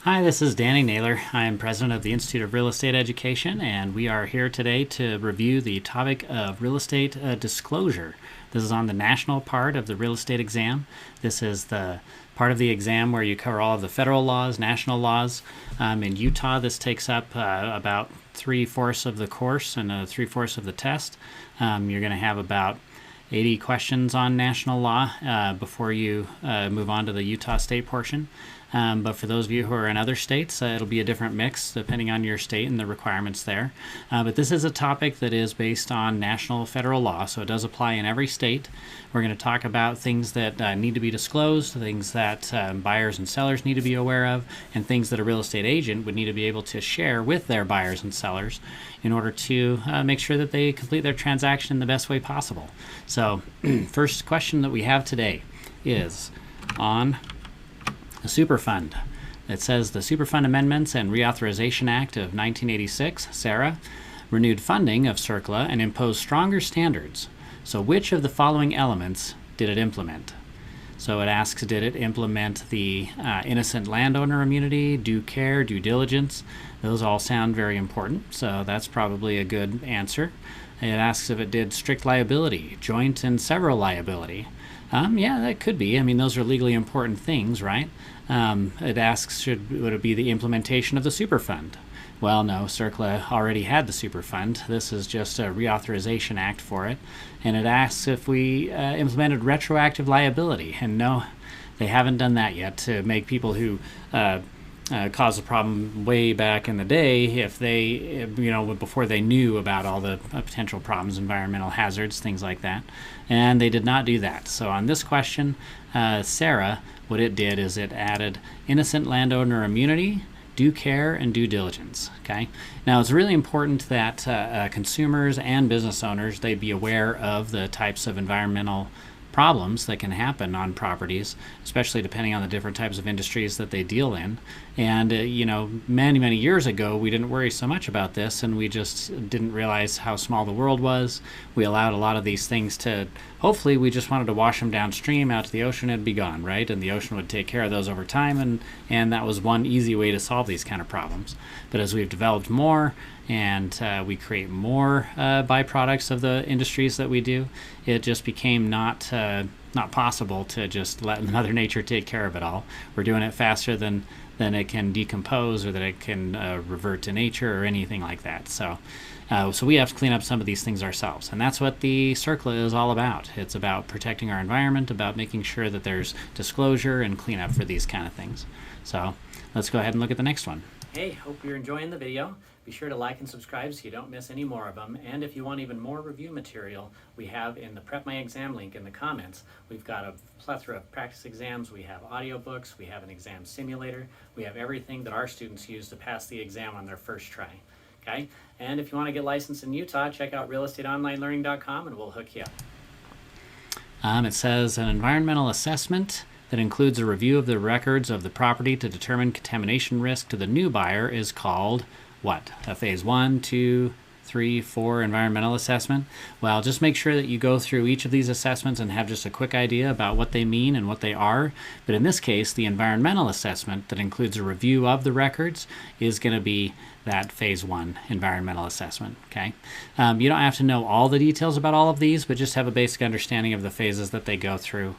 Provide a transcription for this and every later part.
Hi, this is Danny Naylor. I am president of the Institute of Real Estate Education, and we are here today to review the topic of real estate disclosure. This is on the national part of the real estate exam. This is the part of the exam where you cover all of the federal laws, national laws. In Utah, this takes up about 3/4 of the course and 3/4 of the test. You're going to have about 80 questions on national law before you move on to the Utah state portion. But for those of you who are in other states, it'll be a different mix depending on your state and the requirements there. But this is a topic that is based on national federal law, so it does apply in every state. We're going to talk about things that need to be disclosed, things that buyers and sellers need to be aware of, and things that a real estate agent would need to be able to share with their buyers and sellers in order to make sure that they complete their transaction in the best way possible. So, first question that we have today is on the Superfund. It says the Superfund Amendments and Reauthorization Act of 1986, SARA, renewed funding of CERCLA and imposed stronger standards. So which of the following elements did it implement? So it asks, did it implement the innocent landowner immunity, due care, due diligence? Those all sound very important, so that's probably a good answer. It asks if it did strict liability, joint and several liability. Yeah, that could be. I mean, those are legally important things, right? It asks, would it be the implementation of the Superfund? Well, no, CERCLA already had the Superfund. This is just a reauthorization act for it. And it asks if we implemented retroactive liability. And no, they haven't done that yet to make people who caused a problem way back in the day, if they, before they knew about all the potential problems, environmental hazards, things like that. And they did not do that. So on this question, SARA, what it did is it added innocent landowner immunity, due care, and due diligence. Okay. Now it's really important that consumers and business owners, they be aware of the types of environmental problems that can happen on properties, especially depending on the different types of industries that they deal in. And many years ago we didn't worry so much about this, and we just didn't realize how small the world was. We allowed a lot of these things to, hopefully we just wanted to wash them downstream out to the ocean and be gone, right? And the ocean would take care of those over time, and that was one easy way to solve these kind of problems. But as we've developed more and we create more byproducts of the industries that we do, it just became not possible to just let Mother Nature take care of it all. We're doing it faster than it can decompose or that it can revert to nature or anything like that. So we have to clean up some of these things ourselves. And that's what the CERCLA is all about. It's about protecting our environment, about making sure that there's disclosure and cleanup for these kind of things. So let's go ahead and look at the next one. Hey, hope you're enjoying the video. Be sure to like and subscribe so you don't miss any more of them. And if you want even more review material, we have in the Prep My Exam link in the comments, we've got a plethora of practice exams. We have audiobooks, we have an exam simulator, we have everything that our students use to pass the exam on their first try. Okay? And if you want to get licensed in Utah, check out realestateonlinelearning.com and we'll hook you up. It says an environmental assessment that includes a review of the records of the property to determine contamination risk to the new buyer is called what? A phase 1, 2, 3, 4 environmental assessment? Well, just make sure that you go through each of these assessments and have just a quick idea about what they mean and what they are. But in this case, the environmental assessment that includes a review of the records is going to be that phase 1 environmental assessment. Okay, you don't have to know all the details about all of these, but just have a basic understanding of the phases that they go through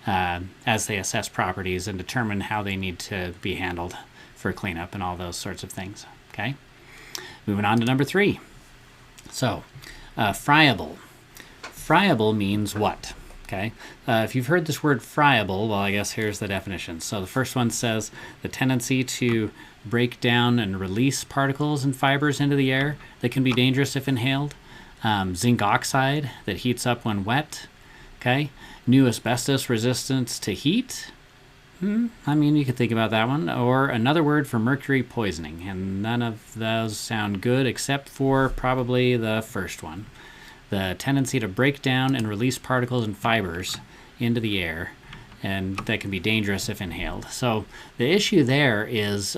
as they assess properties and determine how they need to be handled for cleanup and all those sorts of things. Okay, moving on to number 3. So, friable. Friable means what? Okay, if you've heard this word friable, well, I guess here's the definition. So the first one says the tendency to break down and release particles and fibers into the air that can be dangerous if inhaled. Zinc oxide that heats up when wet. Okay, new asbestos resistance to heat. I mean, you could think about that one. Or another word for mercury poisoning. And none of those sound good except for probably the first one. The tendency to break down and release particles and fibers into the air, and that can be dangerous if inhaled. So the issue there is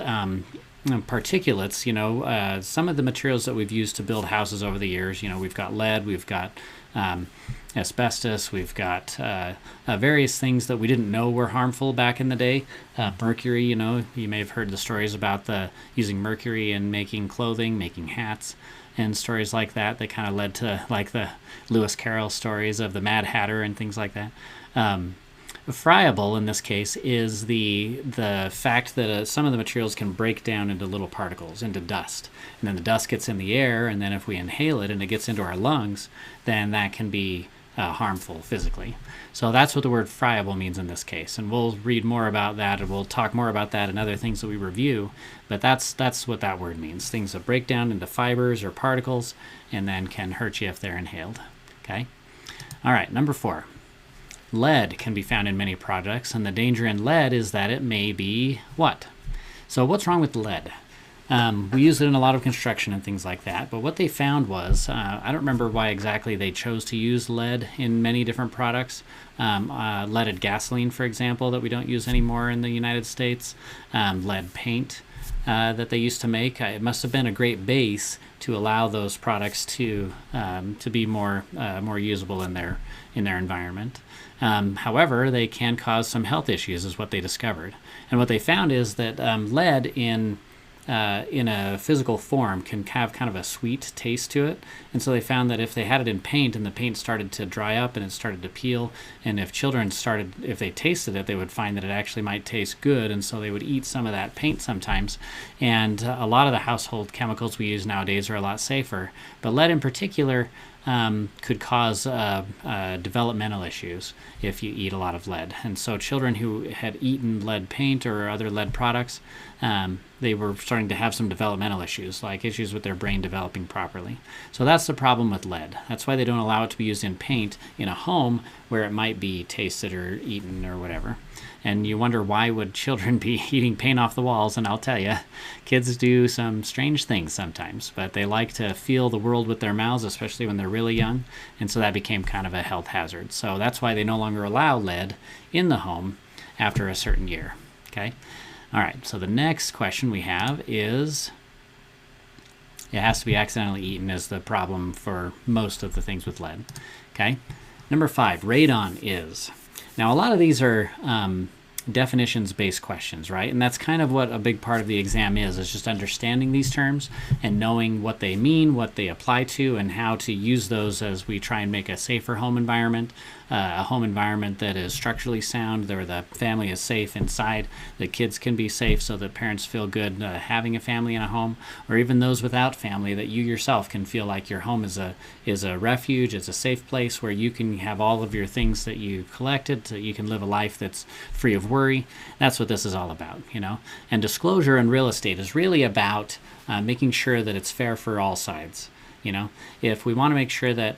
particulates. Some of the materials that we've used to build houses over the years, we've got lead, we've got asbestos. We've got various things that we didn't know were harmful back in the day. Mercury, you may have heard the stories about using mercury in making clothing, making hats, and stories like that kind of led to like the Lewis Carroll stories of the Mad Hatter and things like that. Friable in this case is the fact that some of the materials can break down into little particles, into dust, and then the dust gets in the air, and then if we inhale it and it gets into our lungs, then that can be harmful physically. So that's what the word friable means in this case, and we'll read more about that, and we'll talk more about that and other things that we review, but that's what that word means, things that break down into fibers or particles and then can hurt you if they're inhaled. Okay? All right, number 4. Lead can be found in many products, and the danger in lead is that it may be what? So what's wrong with lead? We use it in a lot of construction and things like that, but what they found was, I don't remember why exactly they chose to use lead in many different products. Leaded gasoline, for example, that we don't use anymore in the United States. Lead paint that they used to make. It must have been a great base to allow those products to be more usable in their environment. However, they can cause some health issues, is what they discovered. And what they found is that lead in a physical form can have kind of a sweet taste to it. And so they found that if they had it in paint and the paint started to dry up and it started to peel, and if they tasted it, they would find that it actually might taste good, and so they would eat some of that paint sometimes. And a lot of the household chemicals we use nowadays are a lot safer, but lead in particular could cause developmental issues if you eat a lot of lead. And so children who had eaten lead paint or other lead products, they were starting to have some developmental issues, like issues with their brain developing properly. So that's the problem with lead. That's why they don't allow it to be used in paint in a home where it might be tasted or eaten or whatever. And you wonder, why would children be eating paint off the walls? And I'll tell you, kids do some strange things sometimes, but they like to feel the world with their mouths, especially when they're really young, and so that became kind of a health hazard. So that's why they no longer allow lead in the home after a certain year. Okay? All right, so the next question we have is, it has to be accidentally eaten is the problem for most of the things with lead. Okay? Number 5, radon is. Now, a lot of these are definitions-based questions, right? And that's kind of what a big part of the exam is just understanding these terms and knowing what they mean, what they apply to, and how to use those as we try and make a safer home environment, a home environment that is structurally sound, where the family is safe inside, the kids can be safe so that parents feel good having a family in a home, or even those without family, that you yourself can feel like your home is a refuge, it's a safe place where you can have all of your things that you collected, so you can live a life that's free of worry. That's what this is all about, And disclosure in real estate is really about making sure that it's fair for all sides. If we want to make sure that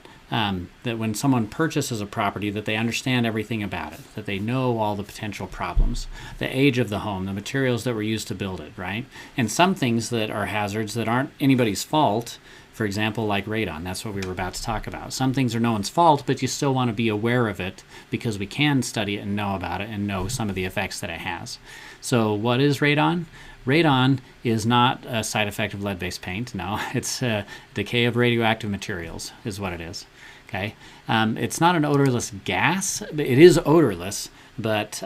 when someone purchases a property, that they understand everything about it, that they know all the potential problems, the age of the home, the materials that were used to build it, right? And some things that are hazards that aren't anybody's fault, for example, like radon, that's what we were about to talk about. Some things are no one's fault, but you still want to be aware of it because we can study it and know about it and know some of the effects that it has. So what is radon? Radon is not a side effect of lead-based paint. No, it's a decay of radioactive materials is what it is. Okay, it's not an odorless gas. It is odorless, but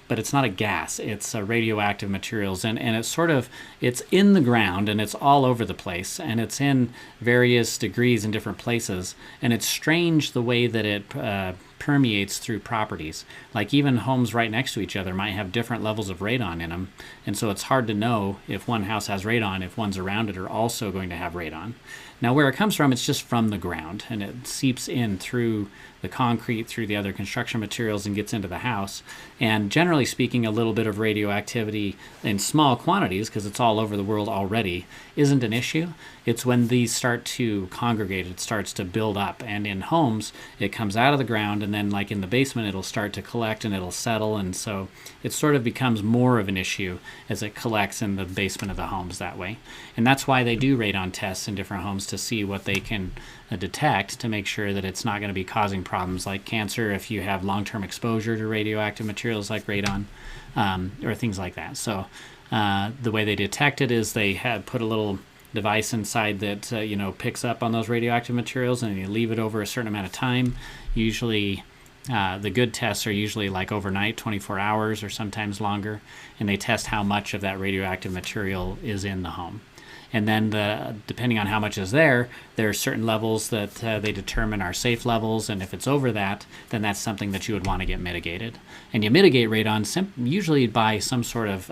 it's not a gas. It's radioactive materials, and it's in the ground, and it's all over the place, and it's in various degrees in different places, and it's strange the way that it permeates through properties. Like even homes right next to each other might have different levels of radon in them, and so it's hard to know if one house has radon if ones around it are also going to have radon. Now, where it comes from, it's just from the ground, and it seeps in through the concrete, through the other construction materials, and gets into the house. And generally speaking, a little bit of radioactivity in small quantities, because it's all over the world already, isn't an issue. It's when these start to congregate, it starts to build up. And in homes, it comes out of the ground, and then like in the basement, it'll start to collect and it'll settle. And so it sort of becomes more of an issue as it collects in the basement of the homes that way. And that's why they do radon tests in different homes to see what they can detect, to make sure that it's not going to be causing problems like cancer if you have long-term exposure to radioactive materials like radon, or things like that. So the way they detect it is they have put a little device inside that picks up on those radioactive materials, and you leave it over a certain amount of time. Usually, the good tests are usually like overnight, 24 hours or sometimes longer, and they test how much of that radioactive material is in the home. And then, depending on how much is there are certain levels that they determine are safe levels, and if it's over that, then that's something that you would want to get mitigated. And you mitigate radon usually by some sort of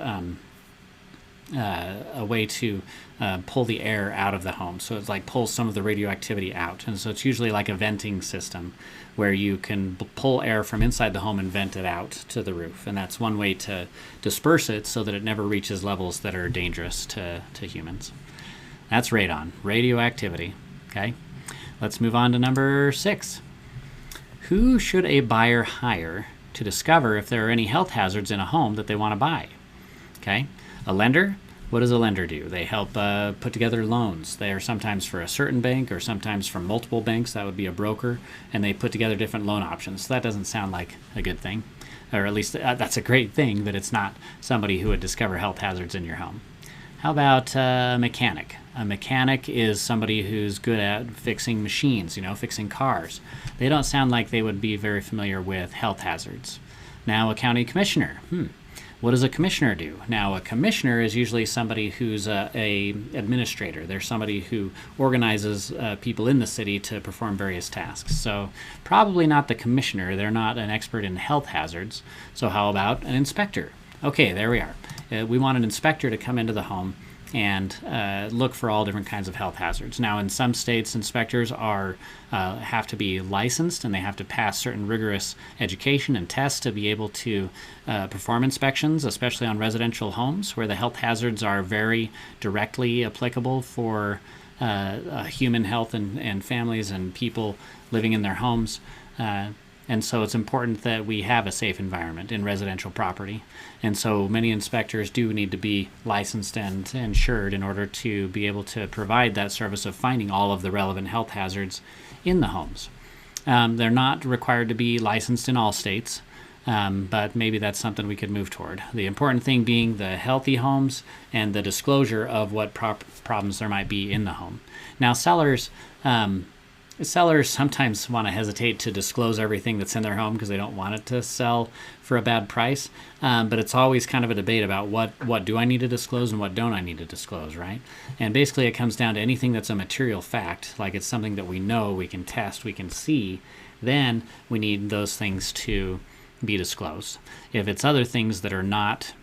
a way to pull the air out of the home. So it's like pulls some of the radioactivity out. And so it's usually like a venting system where you can pull air from inside the home and vent it out to the roof. And that's one way to disperse it so that it never reaches levels that are dangerous to humans. That's radon, radioactivity. Okay, let's move on to number 6. Who should a buyer hire to discover if there are any health hazards in a home that they want to buy? Okay, a lender. What does a lender do? They help put together loans. They are sometimes for a certain bank or sometimes from multiple banks. That would be a broker, and they put together different loan options. So that doesn't sound like a good thing, or at least that's a great thing, but it's not somebody who would discover health hazards in your home. How about a mechanic? A mechanic is somebody who's good at fixing machines, fixing cars. They don't sound like they would be very familiar with health hazards. Now, a county commissioner. What does a commissioner do? Now, a commissioner is usually somebody who's a administrator. They're somebody who organizes people in the city to perform various tasks. So probably not the commissioner. They're not an expert in health hazards. So how about an inspector? Okay, there we are. We want an inspector to come into the home and look for all different kinds of health hazards. Now, in some states, inspectors have to be licensed, and they have to pass certain rigorous education and tests to be able to perform inspections, especially on residential homes where the health hazards are very directly applicable for human health and families and people living in their homes. And so it's important that we have a safe environment in residential property. And so many inspectors do need to be licensed and insured in order to be able to provide that service of finding all of the relevant health hazards in the homes. They're not required to be licensed in all states, but maybe that's something we could move toward. The important thing being the healthy homes and the disclosure of what problems there might be in the home. Now, sellers sometimes want to hesitate to disclose everything that's in their home because they don't want it to sell for a bad price. But it's always kind of a debate about what do I need to disclose and what don't I need to disclose, right? And basically it comes down to anything that's a material fact, like it's something that we know, we can test, we can see, then we need those things to be disclosed. If it's other things that are not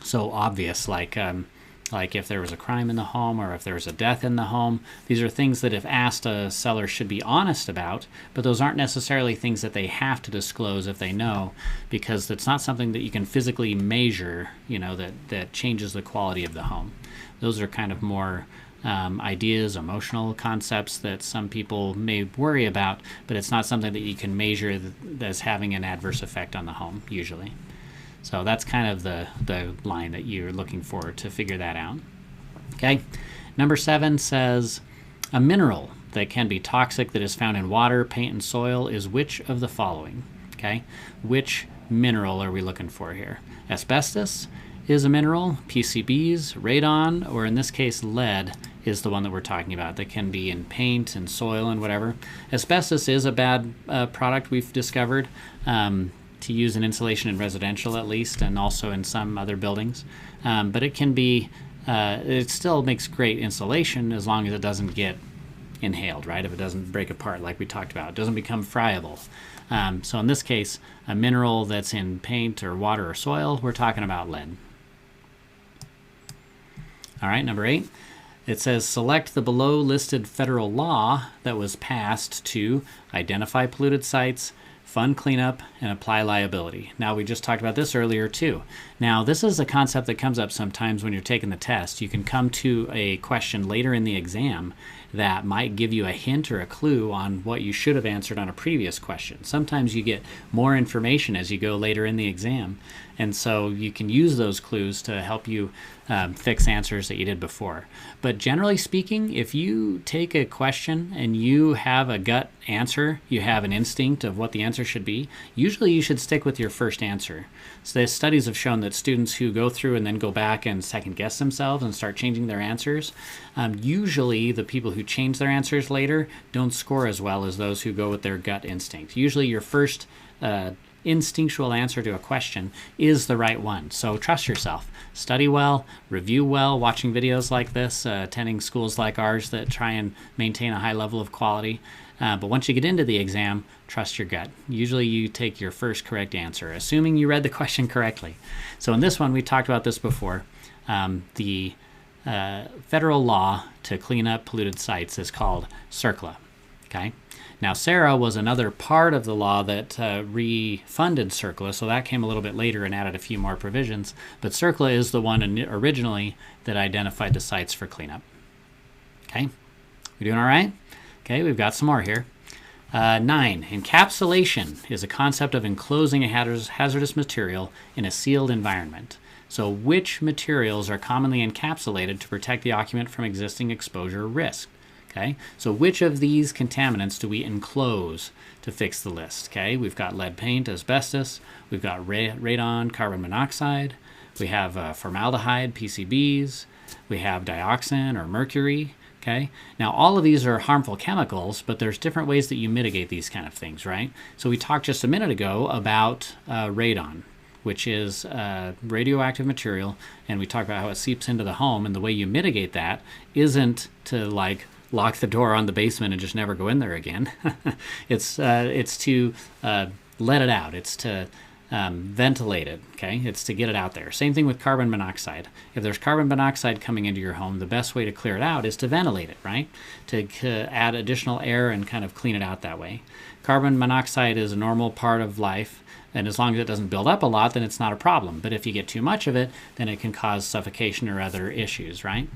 so obvious, like if there was a crime in the home or if there was a death in the home. These are things that if asked, a seller should be honest about, but those aren't necessarily things that they have to disclose if they know, because it's not something that you can physically measure, that changes the quality of the home. Those are kind of more ideas, emotional concepts that some people may worry about, but it's not something that you can measure as having an adverse effect on the home, usually. So that's kind of the line that you're looking for to figure that out. Okay. Number 7 says, a mineral that can be toxic that is found in water, paint, and soil is which of the following? Okay. Which mineral are we looking for here? Asbestos is a mineral, PCBs, radon, or in this case, lead is the one that we're talking about that can be in paint and soil and whatever. Asbestos is a bad product we've discovered. To use in insulation in residential at least, and also in some other buildings. But it can be, it still makes great insulation as long as it doesn't get inhaled, right? If it doesn't break apart like we talked about, it doesn't become friable. So in this case, a mineral that's in paint or water or soil, we're talking about lead. All right, number 8. It says, select the below listed federal law that was passed to identify polluted sites, fund cleanup, and apply liability. Now, we just talked about this earlier too. Now, this is a concept that comes up sometimes when you're taking the test. You can come to a question later in the exam that might give you a hint or a clue on what you should have answered on a previous question. Sometimes you get more information as you go later in the exam, and so you can use those clues to help you fix answers that you did before. But generally speaking, if you take a question and you have a gut answer, you have an instinct of what the answer should be, usually you should stick with your first answer. So the studies have shown that but students who go through and then go back and second guess themselves and start changing their answers, usually the people who change their answers later don't score as well as those who go with their gut instinct. Usually your first instinctual answer to a question is the right one. So trust yourself. Study well, review well, watching videos like this, attending schools like ours that try and maintain a high level of quality. But once you get into the exam, trust your gut. Usually you take your first correct answer, assuming you read the question correctly. So in this one, we talked about this before. The federal law to clean up polluted sites is called CERCLA. Okay. Now, SARA was another part of the law that refunded CERCLA, so that came a little bit later and added a few more provisions. But CERCLA is the one originally that identified the sites for cleanup. Okay, we doing all right? Okay, we've got some more here. 9, encapsulation is a concept of enclosing a hazardous material in a sealed environment. So which materials are commonly encapsulated to protect the occupant from existing exposure risk? Okay, so which of these contaminants do we enclose to fix the list? Okay, we've got lead paint, asbestos, we've got radon, carbon monoxide, we have formaldehyde, PCBs, we have dioxin or mercury. Okay, now all of these are harmful chemicals, but there's different ways that you mitigate these kind of things, right? So we talked just a minute ago about radon, which is radioactive material, and we talked about how it seeps into the home, and the way you mitigate that isn't to like lock the door on the basement and just never go in there again. It's to let it out. It's to ventilate it, okay? It's to get it out there. Same thing with carbon monoxide. If there's carbon monoxide coming into your home, the best way to clear it out is to ventilate it, right? To add additional air and kind of clean it out that way. Carbon monoxide is a normal part of life, and as long as it doesn't build up a lot, then it's not a problem. But if you get too much of it, then it can cause suffocation or other issues, right?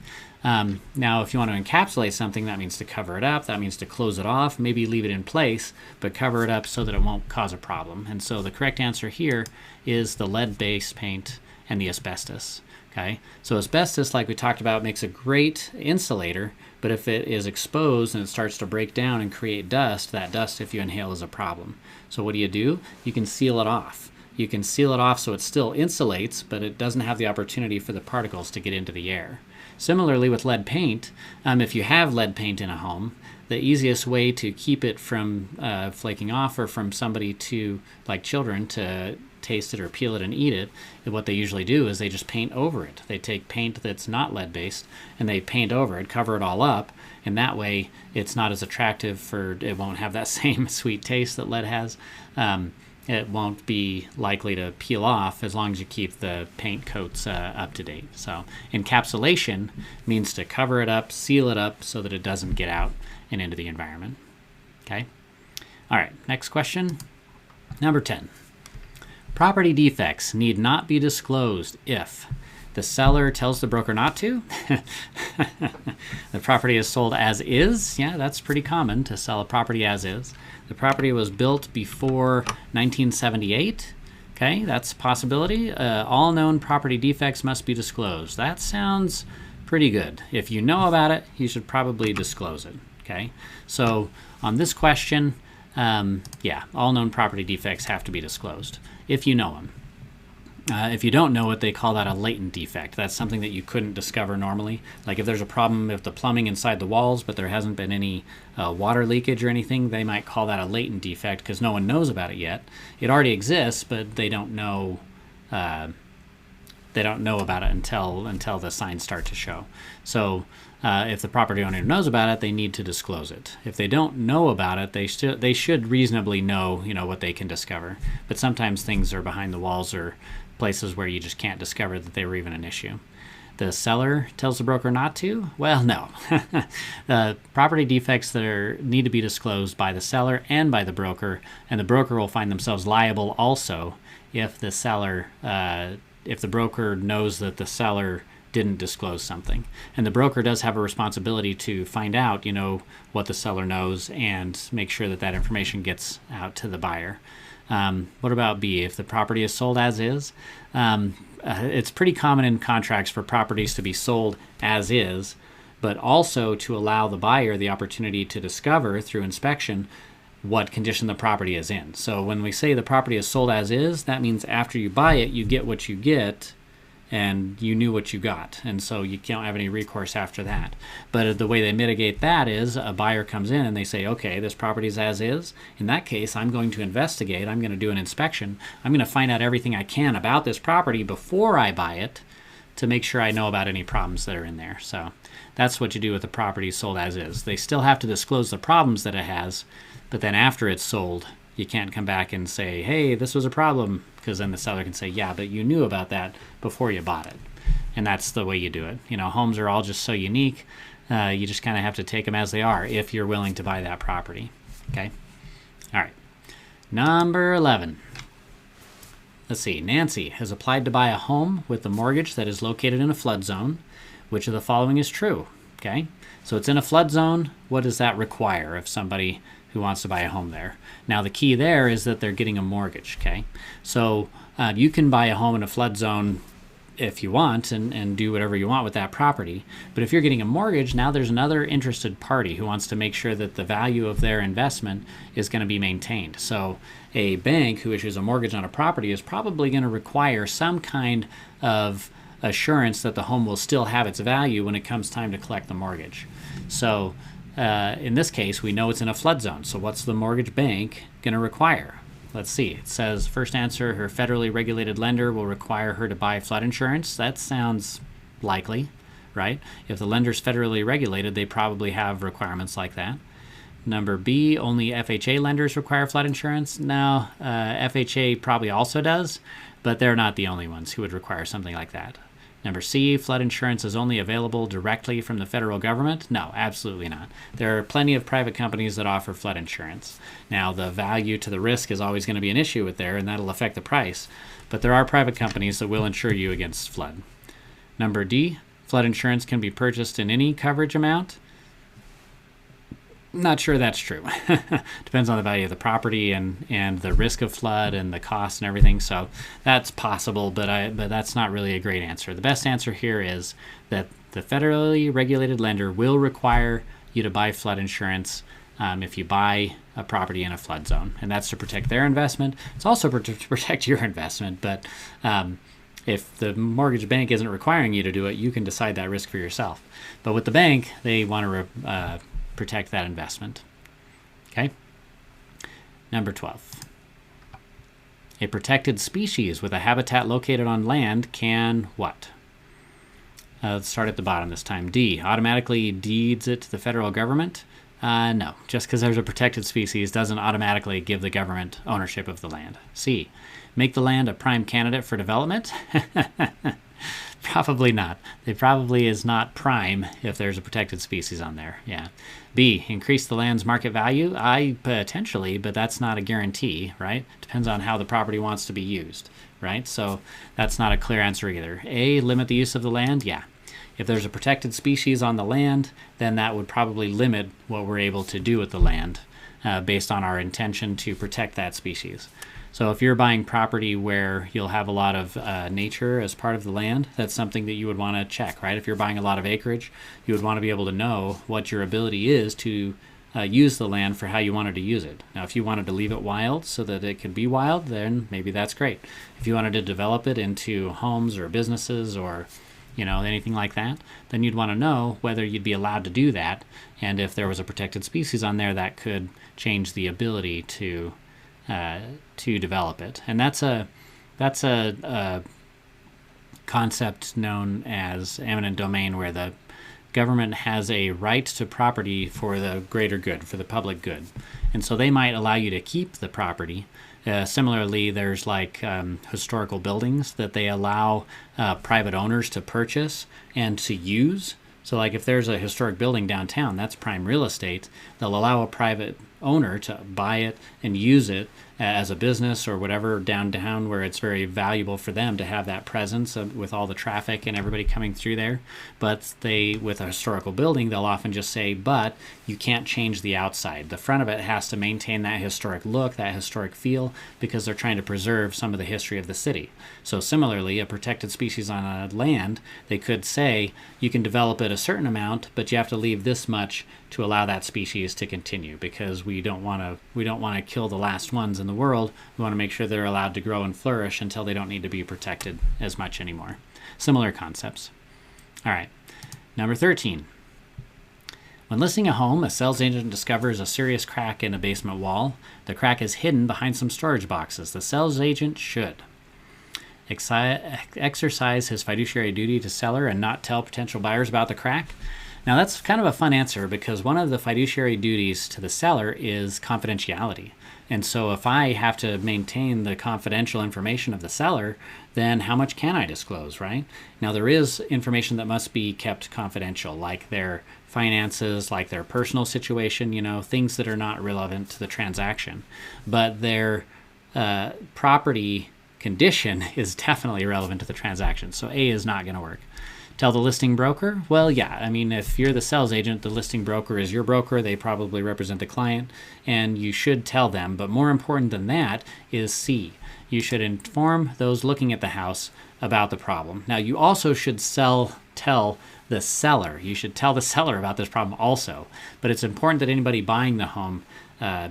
Now, if you want to encapsulate something, that means to cover it up. That means to close it off, maybe leave it in place, but cover it up so that it won't cause a problem. And so the correct answer here is the lead-based paint and the asbestos. Okay, so asbestos, like we talked about, makes a great insulator, but if it is exposed and it starts to break down and create dust, that dust, if you inhale, is a problem. So what do? You can seal it off. You can seal it off so it still insulates, but it doesn't have the opportunity for the particles to get into the air. Similarly with lead paint, if you have lead paint in a home, the easiest way to keep it from flaking off, or from somebody to, like children, to taste it or peel it and eat it, what they usually do is they just paint over it. They take paint that's not lead-based and they paint over it, cover it all up, and that way it's not as attractive it won't have that same sweet taste that lead has. It won't be likely to peel off as long as you keep the paint coats up to date. So encapsulation means to cover it up, seal it up so that it doesn't get out and into the environment. Okay. All right, next question. Number 10. Property defects need not be disclosed if the seller tells the broker not to. The property is sold as is. Yeah, that's pretty common to sell a property as is. The property was built before 1978. Okay, that's a possibility. All known property defects must be disclosed. That sounds pretty good. If you know about it, you should probably disclose it. Okay, so on this question, yeah, all known property defects have to be disclosed if you know them. If you don't know it, they call that a latent defect. That's something that you couldn't discover normally. Like if there's a problem with the plumbing inside the walls, but there hasn't been any water leakage or anything, they might call that a latent defect because no one knows about it yet. It already exists, but they don't know about it until the signs start to show. So if the property owner knows about it, they need to disclose it. If they don't know about it, they should reasonably know, what they can discover. But sometimes things are behind the walls or places where you just can't discover that they were even an issue. The seller tells the broker not to? Well, no. Property defects that need to be disclosed by the seller and by the broker, and the broker will find themselves liable also if if the broker knows that the seller didn't disclose something. And the broker does have a responsibility to find out, what the seller knows and make sure that that information gets out to the buyer. What about B? If the property is sold as is, it's pretty common in contracts for properties to be sold as is, but also to allow the buyer the opportunity to discover through inspection what condition the property is in. So when we say the property is sold as is, that means after you buy it, you get what you get, and you knew what you got, and so you don't have any recourse after that. But the way they mitigate that is a buyer comes in and they say, okay, this property is as is. In that case, I'm going to investigate. I'm going to do an inspection. I'm going to find out everything I can about this property before I buy it to make sure I know about any problems that are in there. So that's what you do with the property sold as is. They still have to disclose the problems that it has, but then after it's sold, you can't come back and say, hey, this was a problem, because then the seller can say, yeah, but you knew about that before you bought it. And that's the way you do it. You know, homes are all just so unique. You just kind of have to take them as they are if you're willing to buy that property. Okay? All right. Number 11. Let's see. Nancy has applied to buy a home with a mortgage that is located in a flood zone. Which of the following is true? Okay? So it's in a flood zone. What does that require of somebody who wants to buy a home there? Now the key there is that they're getting a mortgage. Okay, so you can buy a home in a flood zone if you want and do whatever you want with that property, but if you're getting a mortgage, now there's another interested party who wants to make sure that the value of their investment is going to be maintained. So a bank who issues a mortgage on a property is probably going to require some kind of assurance that the home will still have its value when it comes time to collect the mortgage. So in this case, we know it's in a flood zone. So what's the mortgage bank going to require? Let's see. It says, first answer, her federally regulated lender will require her to buy flood insurance. That sounds likely, right? If the lender's federally regulated, they probably have requirements like that. Number B, only FHA lenders require flood insurance. No, FHA probably also does, but they're not the only ones who would require something like that. Number C, flood insurance is only available directly from the federal government. No, absolutely not. There are plenty of private companies that offer flood insurance. Now, the value to the risk is always going to be an issue with there, and that'll affect the price. But there are private companies that will insure you against flood. Number D, flood insurance can be purchased in any coverage amount. Not sure that's true. Depends on the value of the property and the risk of flood and the cost and everything. So that's possible, but that's not really a great answer. The best answer here is that the federally regulated lender will require you to buy flood insurance if you buy a property in a flood zone, and that's to protect their investment. It's also to protect your investment, but if the mortgage bank isn't requiring you to do it, you can decide that risk for yourself. But with the bank, they want to protect that investment. Okay. Number 12. A protected species with a habitat located on land can what? Let's start at the bottom this time. D, automatically deeds it to the federal government? No, just because there's a protected species doesn't automatically give the government ownership of the land. C, make the land a prime candidate for development? Probably not. It probably is not prime if there's a protected species on there. Yeah. B, increase the land's market value? Potentially, but that's not a guarantee, right? Depends on how the property wants to be used, right? So that's not a clear answer either. A, limit the use of the land? Yeah. If there's a protected species on the land, then that would probably limit what we're able to do with the land based on our intention to protect that species. So if you're buying property where you'll have a lot of nature as part of the land, that's something that you would want to check, right? If you're buying a lot of acreage, you would want to be able to know what your ability is to use the land for how you wanted to use it. Now, if you wanted to leave it wild so that it could be wild, then maybe that's great. If you wanted to develop it into homes or businesses or anything like that, then you'd want to know whether you'd be allowed to do that, and if there was a protected species on there, that could change the ability to develop it. And that's a concept known as eminent domain, where the government has a right to property for the greater good, for the public good. And so they might allow you to keep the property. Similarly, there's historical buildings that they allow private owners to purchase and to use. So if there's a historic building downtown, that's prime real estate. They'll allow a private owner to buy it and use it as a business or whatever downtown, where it's very valuable for them to have that presence with all the traffic and everybody coming through there. But with a historical building, they'll often just say, but you can't change the outside. The front of it has to maintain that historic look, that historic feel, because they're trying to preserve some of the history of the city. So similarly, a protected species on a land, they could say you can develop it a certain amount, but you have to leave this much to allow that species to continue, because we don't want to kill the last ones in the world. We want to make sure they're allowed to grow and flourish until they don't need to be protected as much anymore. Similar concepts. All right, number 13. When listing a home, a sales agent discovers a serious crack in a basement wall. The crack is hidden behind some storage boxes. The sales agent should exercise his fiduciary duty to seller and not tell potential buyers about the crack. Now, that's kind of a fun answer, because one of the fiduciary duties to the seller is confidentiality. And so if I have to maintain the confidential information of the seller, then how much can I disclose, right? Now, there is information that must be kept confidential, like their finances, like their personal situation, things that are not relevant to the transaction. But their property condition is definitely relevant to the transaction. So A is not going to work. Tell the listing broker? Well, yeah. I mean, if you're the sales agent, the listing broker is your broker. They probably represent the client, and you should tell them. But more important than that is C. You should inform those looking at the house about the problem. Now, you also should tell the seller. You should tell the seller about this problem also. But it's important that anybody buying the home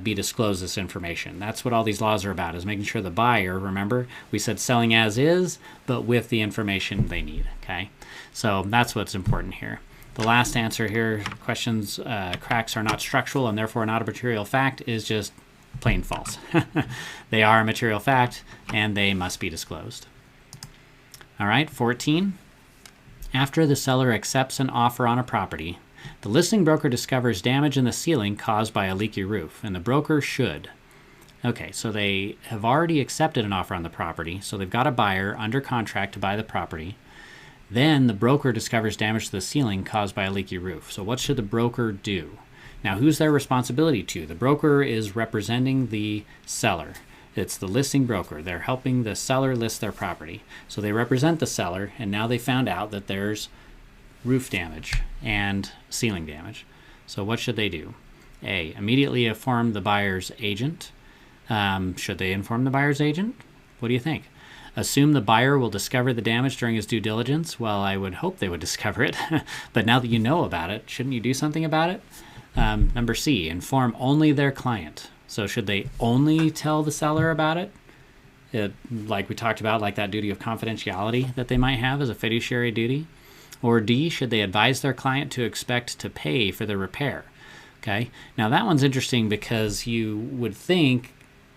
be disclosed this information. That's what all these laws are about, is making sure the buyer, remember, we said selling as is, but with the information they need, okay? So that's what's important here. The last answer here, questions, cracks are not structural and therefore not a material fact, is just plain false. They are a material fact and they must be disclosed. All right, 14. After the seller accepts an offer on a property, the listing broker discovers damage in the ceiling caused by a leaky roof, and the broker should. Okay, so they have already accepted an offer on the property, so they've got a buyer under contract to buy the property. Then the broker discovers damage to the ceiling caused by a leaky roof. So what should the broker do? Now, who's their responsibility to? The broker is representing the seller. It's the listing broker. They're helping the seller list their property. So they represent the seller, and now they found out that there's roof damage and ceiling damage. So what should they do? A, immediately inform the buyer's agent. Should they inform the buyer's agent? What do you think? Assume the buyer will discover the damage during his due diligence. Well, I would hope they would discover it. But now that you know about it, shouldn't you do something about it? Number C, inform only their client. So should they only tell the seller about it? Like we talked about, like that duty of confidentiality that they might have as a fiduciary duty. Or D, should they advise their client to expect to pay for the repair? Okay, now that one's interesting, because you would think,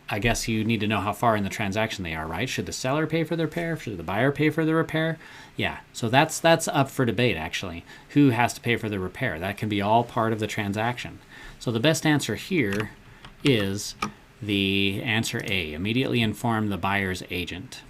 I guess you need to know how far in the transaction they are, right? Should the seller pay for the repair? Should the buyer pay for the repair? Yeah, so that's up for debate, actually. Who has to pay for the repair? That can be all part of the transaction. So the best answer here is the answer A, immediately inform the buyer's agent.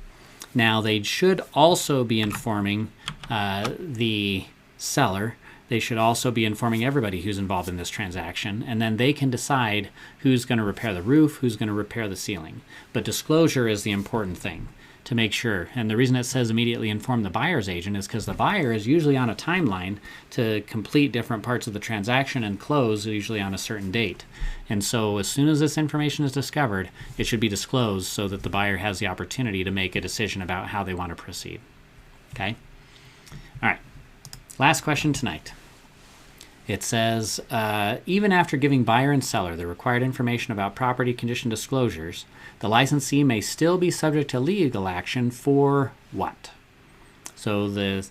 Now, they should also be informing the seller. They should also be informing everybody who's involved in this transaction, and then they can decide who's going to repair the roof, who's going to repair the ceiling. But disclosure is the important thing to make sure. And the reason it says immediately inform the buyer's agent is because the buyer is usually on a timeline to complete different parts of the transaction and close usually on a certain date. And so as soon as this information is discovered, it should be disclosed so that the buyer has the opportunity to make a decision about how they want to proceed. Okay? All right. Last question tonight. It says, even after giving buyer and seller the required information about property condition disclosures, the licensee may still be subject to legal action for what? So the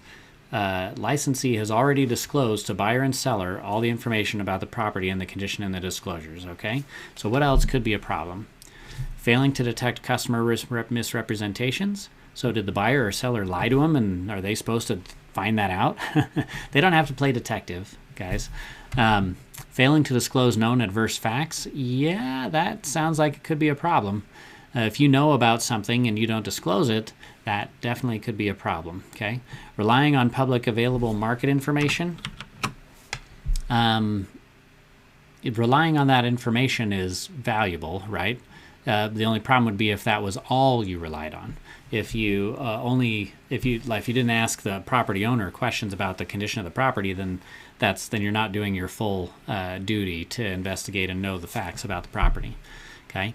licensee has already disclosed to buyer and seller all the information about the property and the condition in the disclosures, okay? So what else could be a problem? Failing to detect customer misrepresentations. So did the buyer or seller lie to them, and are they supposed to find that out? They don't have to play detective, guys. Failing to disclose known adverse facts. Yeah, that sounds like it could be a problem. If you know about something and you don't disclose it, that definitely could be a problem, okay? Relying on public available market information. Relying on that information is valuable, right? The only problem would be if that was all you relied on. If you didn't ask the property owner questions about the condition of the property, then you're not doing your full duty to investigate and know the facts about the property. Okay,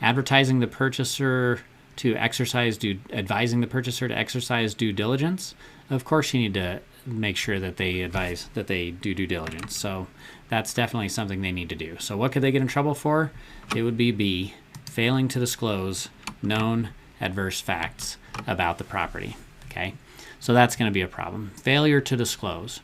advising the purchaser to exercise due diligence. Of course, you need to make sure that they do due diligence. So that's definitely something they need to do. So what could they get in trouble for? It would be B, failing to disclose known adverse facts about the property. Okay, so that's going to be a problem. Failure to disclose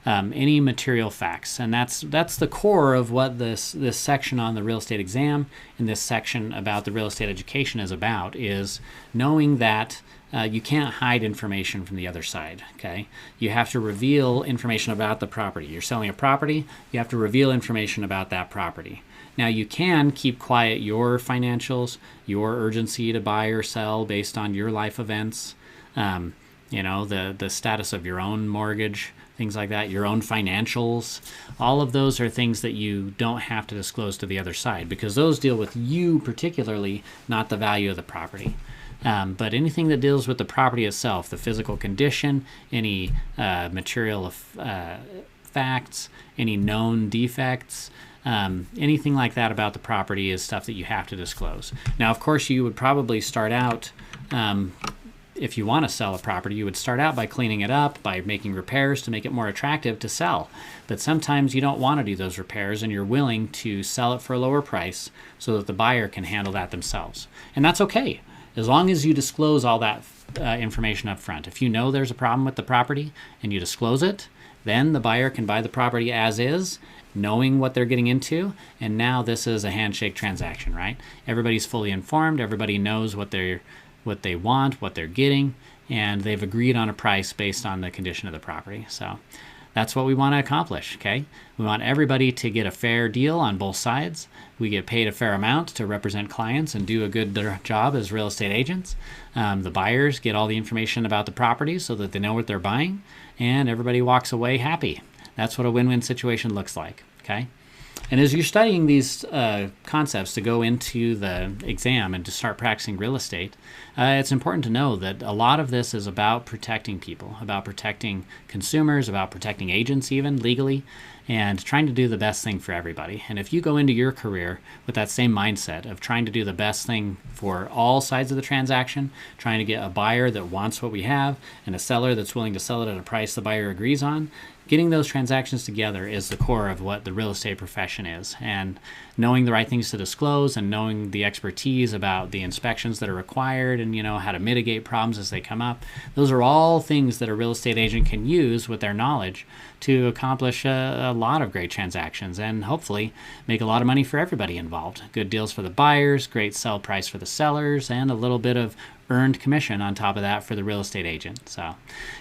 any material facts, and that's the core of what this section on the real estate exam and this section about the real estate education is about, is knowing that you can't hide information from the other side. Okay, you have to reveal information about the property. You're selling a property, you have to reveal information about that property. Now, you can keep quiet your financials, your urgency to buy or sell based on your life events, the status of your own mortgage, things like that, your own financials. All of those are things that you don't have to disclose to the other side, because those deal with you particularly, not the value of the property. But anything that deals with the property itself, the physical condition, any material facts, any known defects, anything like that about the property is stuff that you have to disclose. Now, of course, you would probably start out, if you want to sell a property, you would start out by cleaning it up, by making repairs to make it more attractive to sell. But sometimes you don't want to do those repairs, and you're willing to sell it for a lower price so that the buyer can handle that themselves. And that's okay, as long as you disclose all that information up front. If you know there's a problem with the property and you disclose it, then the buyer can buy the property as is, knowing what they're getting into, and now this is a handshake transaction, right? Everybody's fully informed, everybody knows what they want, what they're getting, and they've agreed on a price based on the condition of the property. So that's what we want to accomplish, okay? We want everybody to get a fair deal on both sides. We get paid a fair amount to represent clients and do a good job as real estate agents. The buyers get all the information about the property so that they know what they're buying, and everybody walks away happy. That's what a win-win situation looks like, okay? And as you're studying these concepts to go into the exam and to start practicing real estate, it's important to know that a lot of this is about protecting people, about protecting consumers, about protecting agents even legally, and trying to do the best thing for everybody. And if you go into your career with that same mindset of trying to do the best thing for all sides of the transaction, trying to get a buyer that wants what we have and a seller that's willing to sell it at a price the buyer agrees on, getting those transactions together is the core of what the real estate profession is. And knowing the right things to disclose and knowing the expertise about the inspections that are required and how to mitigate problems as they come up, those are all things that a real estate agent can use with their knowledge to accomplish a lot of great transactions and hopefully make a lot of money for everybody involved. Good deals for the buyers, great sell price for the sellers, and a little bit of earned commission on top of that for the real estate agent. So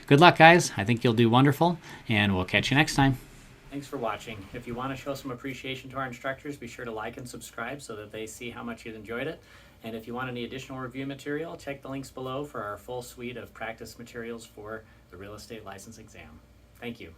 good luck, guys. I think you'll do wonderful, and we'll catch you next time. Thanks for watching. If you want to show some appreciation to our instructors, be sure to like and subscribe so that they see how much you enjoyed it. And if you want any additional review material, check the links below for our full suite of practice materials for the real estate license exam. Thank you.